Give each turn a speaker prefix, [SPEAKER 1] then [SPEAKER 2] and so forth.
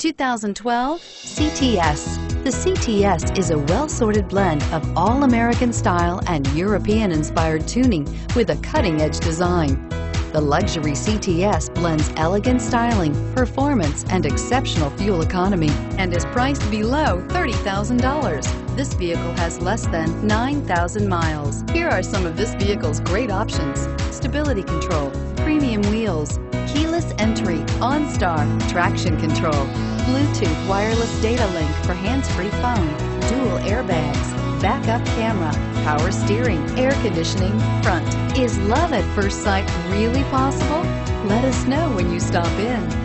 [SPEAKER 1] 2012 CTS. The CTS is a well-sorted blend of all-American style and European-inspired tuning with a cutting-edge design. The luxury CTS blends elegant styling, performance, and exceptional fuel economy and is priced below $30,000. This vehicle has less than 9,000 miles. Here are some of this vehicle's great options: stability control, premium wheels, keyless entry, OnStar, traction control, Bluetooth wireless data link for hands-free phone, dual airbags, backup camera, power steering, air conditioning, front. Is love at first sight really possible? Let us know when you stop in.